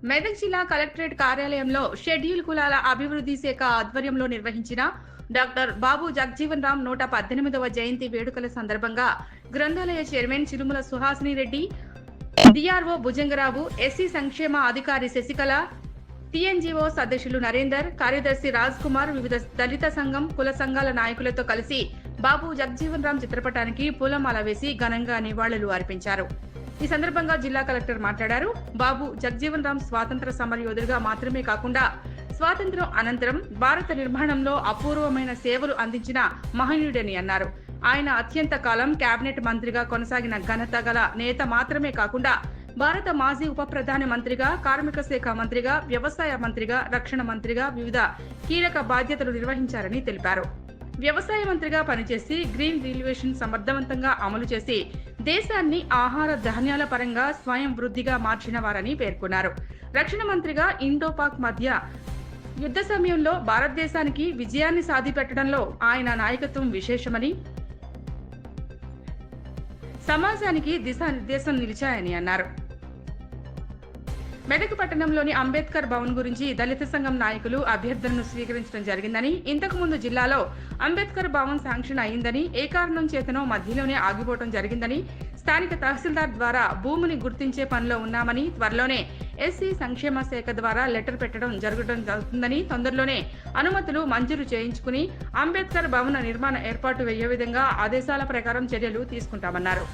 మెదక్ జిల్లా కలెక్టరేట్ కార్యాలయంలో షెడ్యూల్ కులాల అభివృద్ధి శాఖ ఆధ్వర్యంలో నిర్వహించిన డాక్టర్ బాబు జగ్జీవన్ రామ్ 118వ జయంతి వేడుకల సందర్భంగా గ్రంథాలయ chairman Chilumula Suhasini Reddy, DRO Bhujanga Rao, SC సంక్షేమ అధికారి శశికళ, టీఎన్జీఓ అధ్యక్షులు నరేందర్, కార్యదర్శి రాజ్ కుమార్, వివిధ దళిత సంఘం, కుల సంఘాల నాయకులతో కలిసి బాబు జగ్జీవన్ రామ్ చిత్రపటానికి పూలమాల వేసి ఘనంగా నివాళులు అర్పించారు. ఈ సందర్భంగా జిల్లా కలెక్టర్ మాట్లాడారు. బాబు జగ్జీవన్ రామ్ స్వాతంత్ర సమరయోధుడిగా మాత్రమే కాకుండా స్వాతంత్ర్యం అనంతరం భారత నిర్మాణంలో అపూర్వమైన సేవలు అందించిన మహనీయుడని అన్నారు. ఆయన అత్యంత కాలం కేబినెట్ మంత్రిగా కొనసాగిన ఘనత గల నేత మాత్రమే కాకుండా భారత మాజీ ఉప ప్రధాన మంత్రిగా, కార్మిక శాఖ మంత్రిగా, వ్యవసాయ మంత్రిగా, రక్షణ మంత్రిగా వివిధ కీలక బాధ్యతలు నిర్వహించారని తెలిపారు. వ్యవసాయ మంత్రిగా పనిచేసి గ్రీన్ రివల్యూషన్ సమర్థవంతంగా అమలు చేసి దేశాన్ని ఆహార ధాన్యాల పరంగా స్వయం వృద్ధిగా మార్చిన వారని పేర్కొన్నారు. రక్షణ మంత్రిగా ఇండో-పాక్ మధ్య యుద్ధ సమయంలో భారతదేశానికి విజయాన్ని సాధిపెట్టడంలో ఆయన నాయకత్వం విశేషమని, సమాజానికి దిశానిర్దేశం నిలిచాయని అన్నారు. మెదక్ పట్టణంలోని అంబేద్కర్ భవన్ గురించి దళిత సంఘం నాయకులు అభ్యర్థనను స్వీకరించడం జరిగిందని, ఇంతకు ముందు జిల్లాలో అంబేద్కర్ భవన్ శాంక్షన్ అయిందని, ఏ కారణం చేతనో మధ్యలోనే ఆగిపోవడం జరిగిందని, స్థానిక తహసీల్దార్ ద్వారా భూమిని గుర్తించే పనిలో ఉన్నామని, త్వరలోనే ఎస్సీ సంక్షేమ శాఖ ద్వారా లెటర్ పెట్టడం జరుగుతుందని, తొందరలోనే అనుమతులు మంజూరు చేయించుకుని అంబేద్కర్ భవన నిర్మాణ ఏర్పాటు అయ్యే విధంగా ఆదేశాల ప్రకారం చర్యలు తీసుకుంటామన్నారు.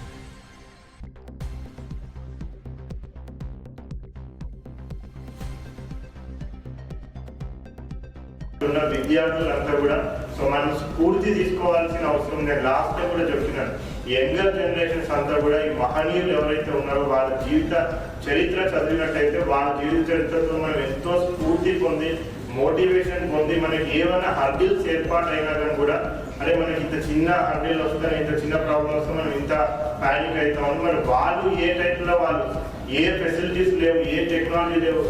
ఉన్న విద్యార్థులంతా కూడా మనం స్ఫూర్తి తీసుకోవాల్సిన అవసరం నేను లాస్ట్ టైం కూడా చెప్తున్నాను. యంగర్ జనరేషన్స్ అంతా కూడా ఈ మహనీయులు ఎవరైతే ఉన్నారో వాళ్ళ జీవిత చరిత్ర చదివినట్టయితే వాళ్ళ జీవిత చరిత్రతో మనం ఎంతో స్ఫూర్తి పొంది, మోటివేషన్ పొంది, మనకి ఏమైనా హర్డిల్స్ ఏర్పాటు అయినా కానీ కూడా అరే మనకి ఇంత చిన్న హర్డిల్ వస్తాయి, ఇంత చిన్న ప్రాబ్లం వస్తే మనం ఇంత ప్యానిక్ అవుతామని, మరి వాళ్ళు ఏ టైంలో వాళ్ళు ఏ ఫెసిలిటీస్ లేవు, ఏ టెక్నాలజీ లేవు,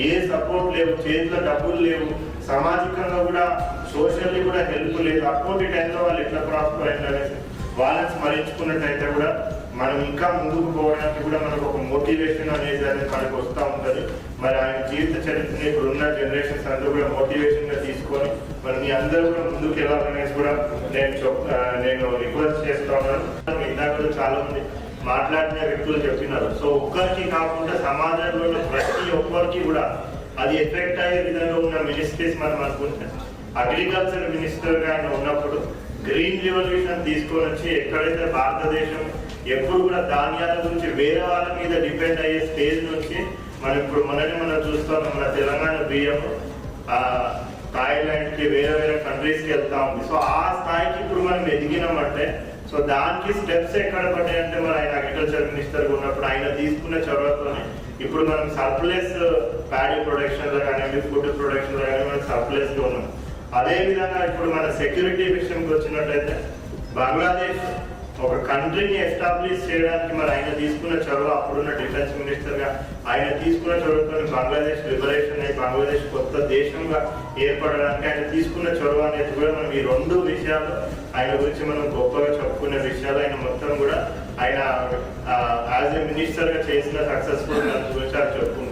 ఏ సపోర్ట్ లేవు, చేతిలో డబ్బులు లేవు, సామాజికంగా కూడా సోషల్లీ కూడా హెల్ప్ లేదు, అటువంటి టైంలో వాళ్ళు ఎట్లా ప్రాస్పర్ అయ్యారనేసి వాళ్ళని స్మరించుకున్నట్టయితే కూడా మనం ఇంకా ముందుకు పోవడానికి కూడా మనకు ఒక మోటివేషన్ అనేది మనకు వస్తూ ఉంటుంది. మరి ఆయన జీవిత చరిత్రని ఇప్పుడున్న జనరేషన్స్ అందరూ కూడా మోటివేషన్గా తీసుకొని మరి మీ అందరూ కూడా ముందుకు వెళ్ళాలనేసి కూడా నేను రిక్వెస్ట్ చేస్తూ ఉన్నాను. ఇందాక కూడా చాలా మంది మాట్లాడిన వ్యక్తులు చెప్పినారు. సో ఒక్కరికి కాకుండా సమాజంలో ప్రతి ఒక్కరికి కూడా అది ఎఫెక్ట్ అయ్యే విధంగా ఉన్న మినిస్ట్రీస్ మనం అనుకుంటాం. అగ్రికల్చర్ మినిస్టర్గా ఆయన ఉన్నప్పుడు గ్రీన్ రివల్యూషన్ తీసుకొని వచ్చి ఎక్కడైతే భారతదేశం ఎప్పుడు కూడా ధాన్యాల గురించి వేరే వాళ్ళ మీద డిపెండ్ అయ్యే స్టేజ్ నుంచి మనం ఇప్పుడు మనం చూస్తాం. మన తెలంగాణ బియ్యం థాయిలాండ్కి వేరే కంట్రీస్కి వెళ్తా ఉంది. సో ఆ స్థాయికి ఇప్పుడు మనం ఎదిగినామంటే సో దానికి స్టెప్స్ ఎక్కడ పడ్డాయంటే మరి ఆయన అగ్రికల్చర్ మినిస్టర్ ఉన్నప్పుడు ఆయన తీసుకున్న చొరవతోనే ఇప్పుడు మనం సర్ప్లస్ ప్యాడీ ప్రొడక్షన్ లో కానీ ఫుడ్ ప్రొడక్షన్ లో కానీ మనం సర్ప్లస్ లో ఉన్నాం. అదే విధంగా ఇప్పుడు మన సెక్యూరిటీ విషయంకి వచ్చినట్టయితే బంగ్లాదేశ్ ఒక కంట్రీని ఎస్టాబ్లిష్ చేయడానికి మరి ఆయన తీసుకున్న చొరవ, అప్పుడున్న డిఫెన్స్ మినిస్టర్ గా ఆయన తీసుకున్న చొరవతో బంగ్లాదేశ్ లిబరేషన్ అయ్యి బంగ్లాదేశ్ కొత్త దేశంగా ఏర్పడడానికి ఆయన తీసుకున్న చొరవ అనేది కూడా మనం ఈ రెండు విషయాలు ఆయన గురించి మనం గొప్పగా చెప్పుకునే విషయాలు ఆయన మొత్తం కూడా ఆయన యాజ్ ఏ మినిస్టర్ గా చేసిన సక్సెస్ఫుల్ గురించి అది చెప్పుకుంటాం.